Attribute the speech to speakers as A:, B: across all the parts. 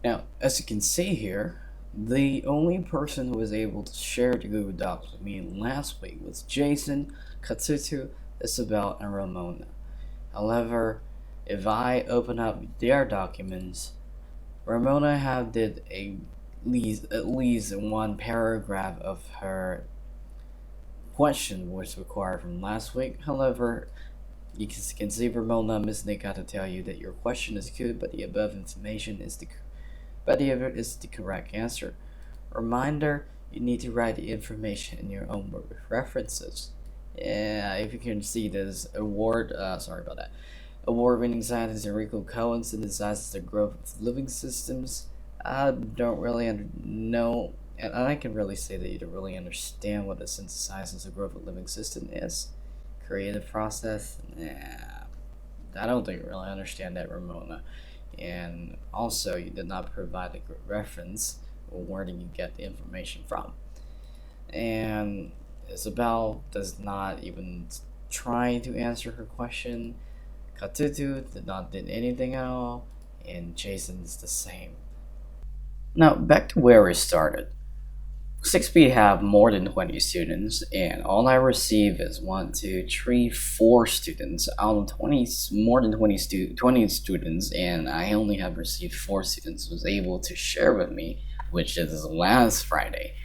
A: Now, as you can see here, the only person who was able to share the Google Docs with me last week was Jason, Katsutu, Isabel, and Ramona. However, if I open up their documents, Ramona have did at least one paragraph of her question was required from last week. However, you can see Ramona Miss Nick got to tell you that your question is good, but the above information is the correct answer. Reminder: you need to write the information in your own word with references. Yeah, if you can see this sorry about that. Award-winning scientist Enrico Cohen synthesizes the growth of living systems. I don't really know, and I can really say that you don't really understand what the synthesizes the growth of living system is. Creative process? Nah, I don't think you really understand that, Ramona. And also, you did not provide a good reference or where did you get the information from. And Isabel does not even try to answer her question. Katutu did not did anything at all, and Jason is the same. Now back to where we started. 6B have more than 20 students, and all I receive is 4 students out of 20, more than 20 students, and I only have received 4 students who was able to share with me, which is last Friday.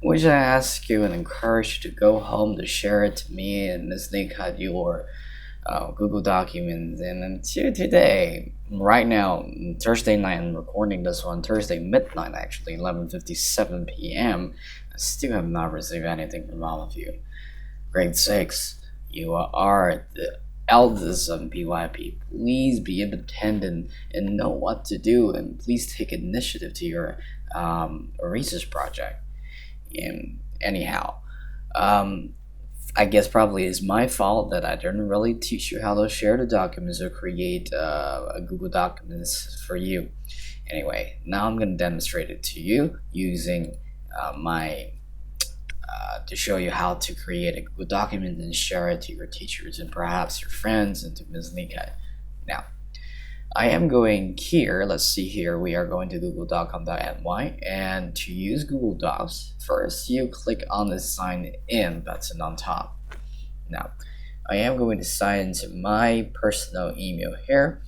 A: Which I ask you and encourage you to go home to share it to me and Miss Nick had your Google Documents. And until today, right now, Thursday night, I'm recording this one Thursday midnight, actually 11:57 p.m. I still have not received anything from all of you. Grade 6, you are the eldest of PYP. Please be independent and know what to do, and please take initiative to your research project. And anyhow, um, I guess probably it's my fault that I didn't really teach you how to share the documents or create a Google Documents for you. Anyway, now I'm going to demonstrate it to you using my to show you how to create a Google document and share it to your teachers and perhaps your friends and to Ms. Nika. Now, I am going here, let's see here, we are going to google.com.ny, and to use Google Docs, first you click on the sign in button on top. Now, I am going to sign into my personal email here.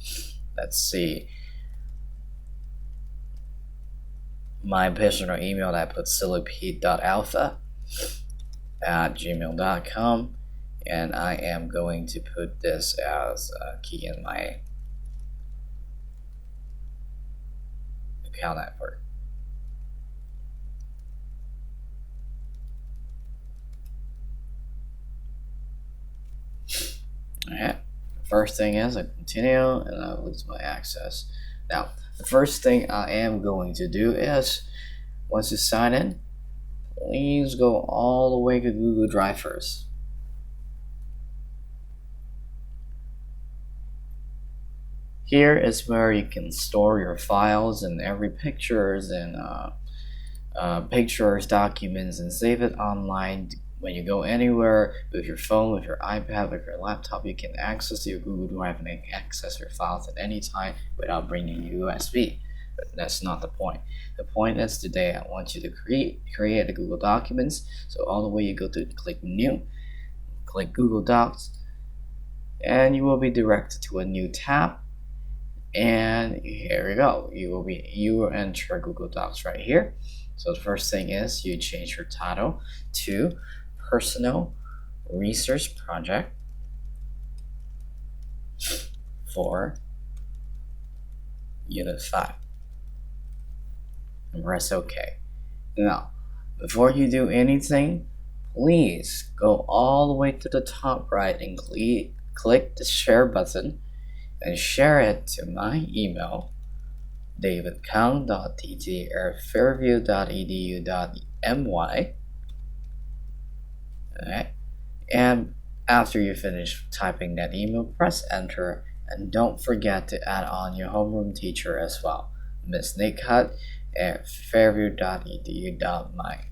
A: Let's see. My personal email that I put silipede.alpha@gmail.com, and I am going to put this as a key in my account network. Alright, first thing is I continue and I lose my access. Now, the first thing I am going to do is, once you sign in, please go all the way to Google Drive first. Here is where you can store your files and every pictures and pictures, documents, and save it online. When you go anywhere with your phone, with your iPad, with your laptop, you can access your Google Drive and access your files at any time without bringing USB. But that's not the point. The point is today I want you to create a Google Documents. So all the way you go to click New, click Google Docs, and you will be directed to a new tab. And here we go. You will enter Google Docs right here. So the first thing is you change your title to Personal Research Project for Unit 5. And press OK. Now, before you do anything, please go all the way to the top right and click the share button and share it to my email, davidkang.tt@fairview.edu.my. Alright, and after you finish typing that email, press enter, and don't forget to add on your homeroom teacher as well, Miss Nikhut@fairview.edu.my.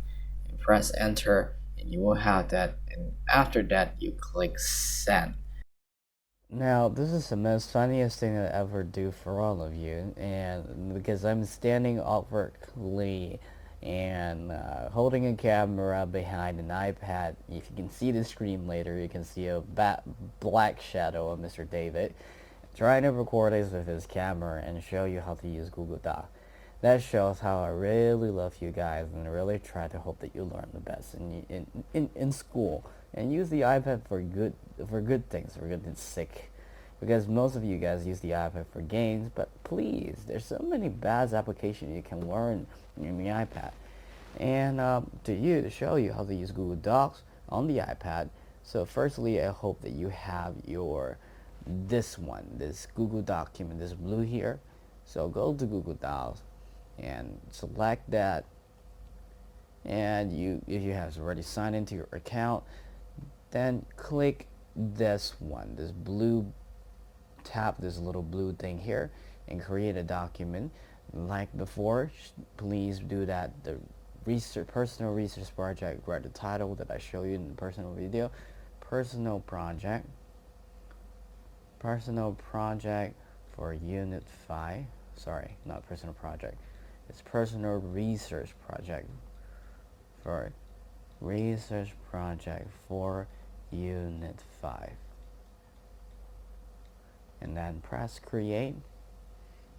A: And press enter, and you will have that. And after that, you click send. Now, this is the most funniest thing I ever do for all of you, and because I'm standing awkwardly and holding a camera behind an iPad. If you can see the screen later, you can see a black shadow of Mr. David trying to record us with his camera and show you how to use Google Doc. That shows how I really love you guys and really try to hope that you learn the best in school and use the iPad for good things, for good sake. Because most of you guys use the iPad for games, but please, there's so many bad applications you can learn in the iPad. And to show you how to use Google Docs on the iPad. So firstly, I hope that you have this Google document, this blue here. So go to Google Docs and select that. And if you have already signed into your account, then click this one, this blue, tap this little blue thing here and create a document. Like before, please do that. The personal research project, write the title that I show you in the personal video. Personal project for unit 5. Sorry, not personal project. It's personal research project for unit 5. And then press create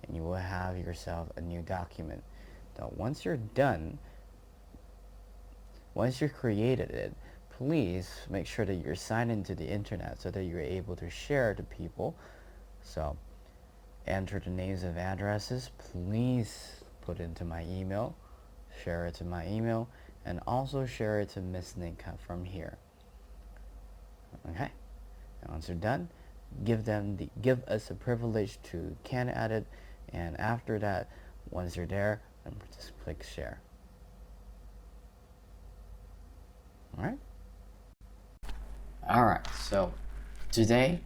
A: and you will have yourself a new document. Now once you're done, once you created it, please make sure that you're signed into the internet so that you're able to share to people. So enter the names of addresses. Please put into my email, share it to my email, and also share it to Miss Nika from here. Okay, and once you're done, give us a privilege to can edit, and after that, once you're there, then just click share. Alright, so today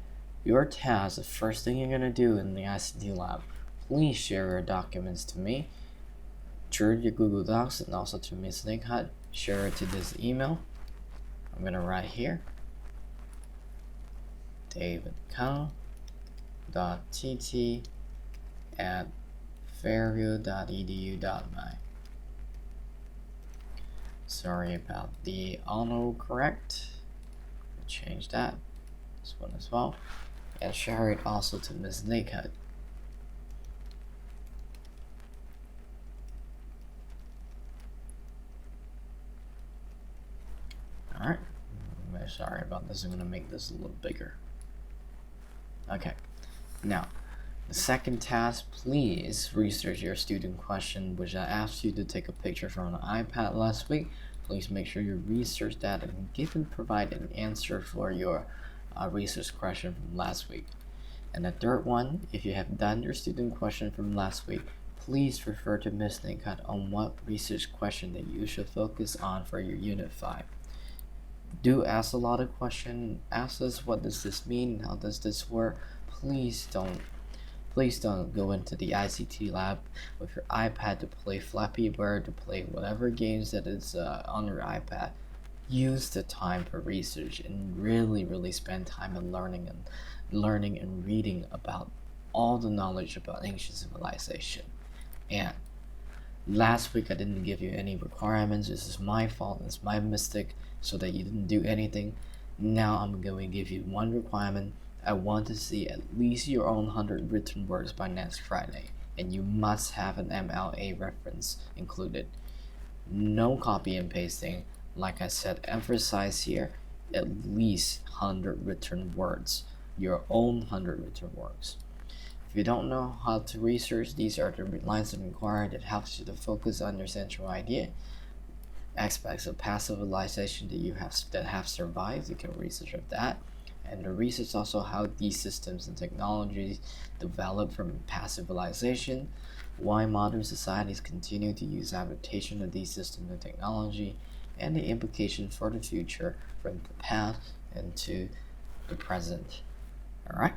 A: your task, the first thing you're gonna do in the ICT lab, please share your documents to me through your Google Docs and also to Ms. Nikhut. Share it to this email. I'm gonna write here davidkang.tt@fairview.edu.my. Sorry about the autocorrect. Change that. This one as well. And share it also to Ms. Nikhut. Alright. Sorry about this. I'm going to make this a little bigger. Okay. Now, the second task, please research your student question, which I asked you to take a picture from an iPad last week. Please make sure you research that and provide an answer for your research question from last week. And the third one, if you have done your student question from last week, please refer to Ms. Nikhut on what research question that you should focus on for your Unit 5. Do ask a lot of questions. Ask us, what does this mean? How does this work? Please don't go into the ICT lab with your iPad to play Flappy Bird, to play whatever games that is on your iPad. Use the time for research and really spend time in learning and reading about all the knowledge about ancient civilization. And last week I didn't give you any requirements. This is my fault. It's my mistake, so that you didn't do anything. Now I'm going to give you one requirement. I want to see at least your own 100 written words by next Friday, and you must have an MLA reference included. No copy and pasting. Like I said, emphasize here, at least 100 written words, your own 100 written words. If you don't know how to research, these are the lines of inquiry that helps you to focus on your central idea. Aspects of past civilization that have survived, you can research of that, and the research also how these systems and technologies develop from past civilization, why modern societies continue to use adaptation of these systems and technology, and the implications for the future from the past and to the present. Alright?